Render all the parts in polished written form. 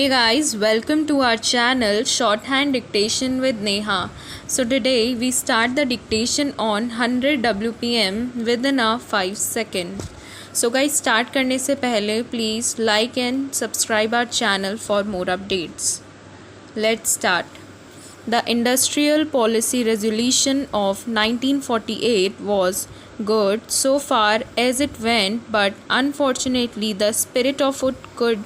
Hey guys, welcome to our channel Shorthand Dictation with Neha. So today we start the dictation on 100 WPM within a 5 second. So guys, start करने से पहले please like and subscribe our channel for more updates. Let's start. The Industrial Policy Resolution of 1948 was good so far as it went, but unfortunately the spirit of it could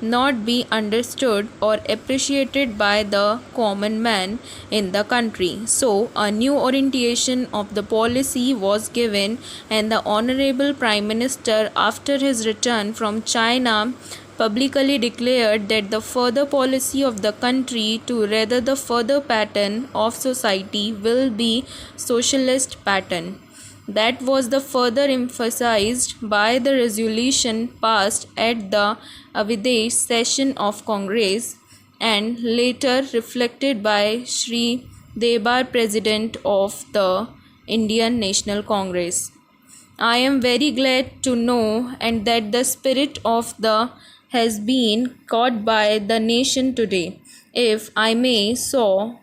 not be understood or appreciated by the common man in the country. So, a new orientation of the policy was given, and the Honorable Prime Minister, after his return from China, publicly declared that the further policy of the country to rather the further pattern of society will be socialist pattern. That was the further emphasized by the resolution passed at the Avidesh session of Congress and later reflected by Sri Debar, President of the Indian National Congress. I am very glad to know and that the spirit of the has been caught by the nation today. If I may so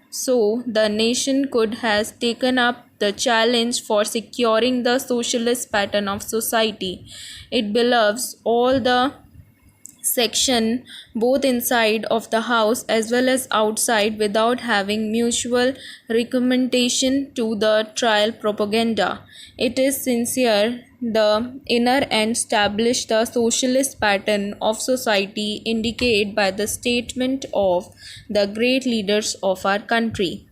the nation could has taken up the challenge for securing the socialist pattern of society. It believes all the section both inside of the house as well as outside without having mutual recommendation to the trial propaganda. It is sincere the inner and establish the socialist pattern of society indicated by the statement of the great leaders of our country.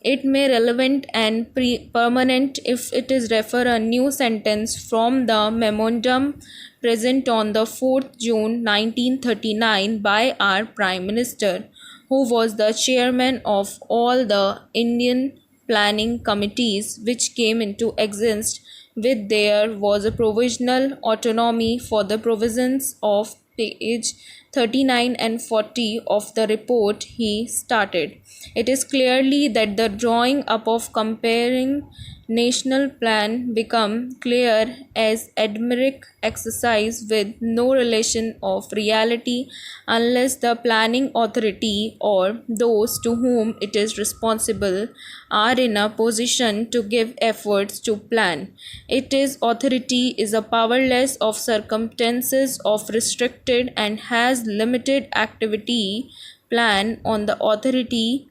It may relevant and permanent if it is refer a new sentence from the memorandum present on the 4th June 1939 by our Prime Minister, who was the chairman of all the Indian planning committees which came into existence with there was a provisional autonomy for the provisions of page 39 and 40 of the report he started. It is clearly that the drawing up of comparing national plan become clear as admirable exercise with no relation of reality unless the planning authority or those to whom it is responsible are in a position to give efforts to plan. It is authority is a powerless of circumstances of restricted and has limited activity plan on the authority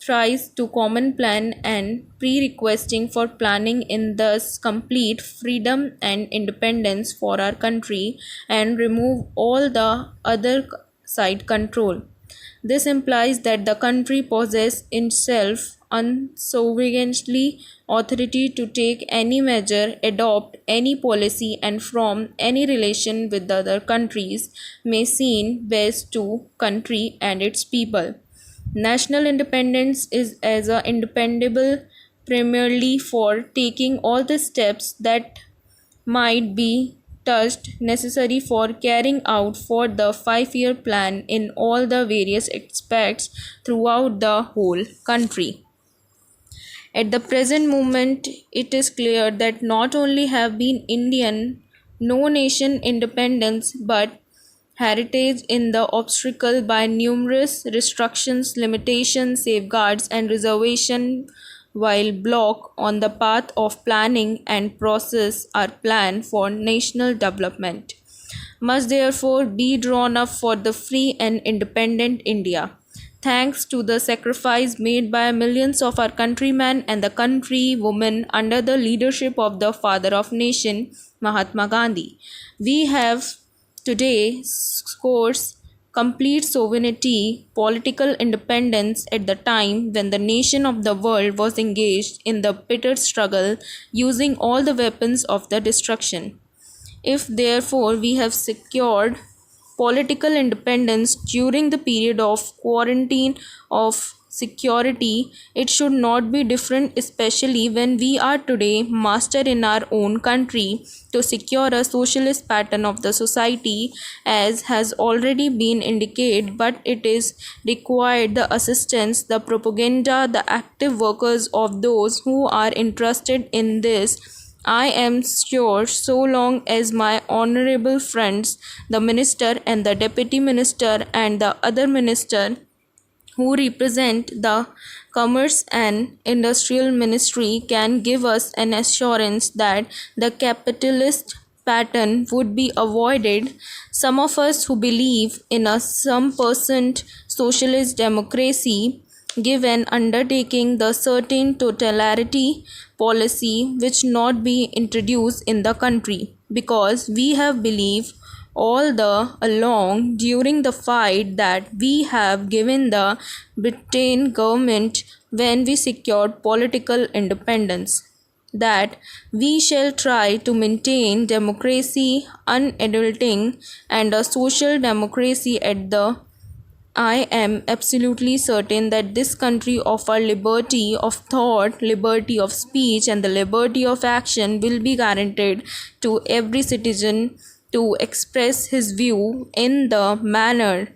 tries to common plan and pre-requesting for planning in thus complete freedom and independence for our country and remove all the other side control. This implies that the country possesses itself unsovereignly authority to take any measure, adopt any policy and form any relation with the other countries may seem best to country and its people. National independence is as a independable primarily for taking all the steps that might be touched necessary for carrying out for the 5-year plan in all the various aspects throughout the whole country. At the present moment, it is clear that not only have been Indian no nation independence but heritage in the obstacle by numerous restrictions, limitations, safeguards, and reservation while block on the path of planning and process are planned for national development must therefore be drawn up for the free and independent India. Thanks to the sacrifice made by millions of our countrymen and the countrywomen under the leadership of the father of nation, Mahatma Gandhi, we have today scores complete sovereignty, political independence at the time when the nation of the world was engaged in the bitter struggle using all the weapons of the destruction. If therefore we have secured political independence during the period of quarantine of security, it should not be different, especially when we are today master in our own country to secure a socialist pattern of the society as has already been indicated, but it is required the assistance, the propaganda, the active workers of those who are interested in this I am sure so long as my honorable friends, the minister and the deputy minister and the other minister who represent the Commerce and Industrial Ministry can give us an assurance that the capitalist pattern would be avoided. Some of us who believe in a some percent socialist democracy give an undertaking the certain totality policy which not be introduced in the country, because we have believed all the along during the fight that we have given the Britain government when we secured political independence, that we shall try to maintain democracy unadulterating and a social democracy at the. I am absolutely certain that this country offers liberty of thought, liberty of speech, and the liberty of action will be guaranteed to every citizen to express his view in the manner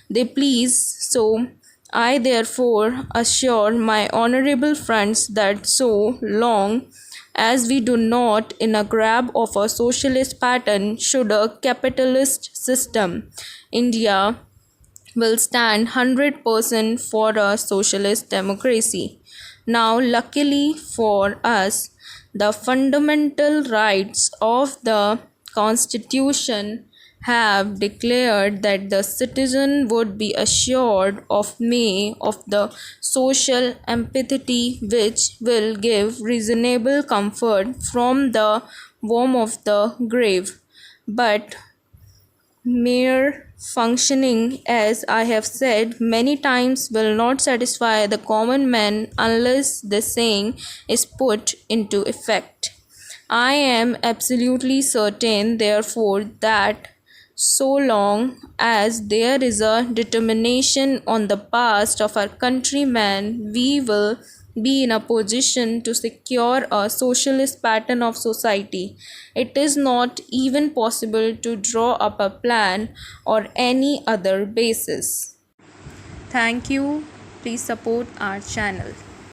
they please. So, I therefore assure my honorable friends that so long as we do not in a grab of a socialist pattern should a capitalist system, India will stand 100% for a socialist democracy. Now, luckily for us, the fundamental rights of the Constitution have declared that the citizen would be assured of May of the social empathy which will give reasonable comfort from the warmth of the grave. But mere functioning, as I have said many times, will not satisfy the common man unless the saying is put into effect. I am absolutely certain, therefore, that so long as there is a determination on the part of our countrymen, we will be in a position to secure a socialist pattern of society. It is not even possible to draw up a plan or any other basis. Thank you. Please support our channel.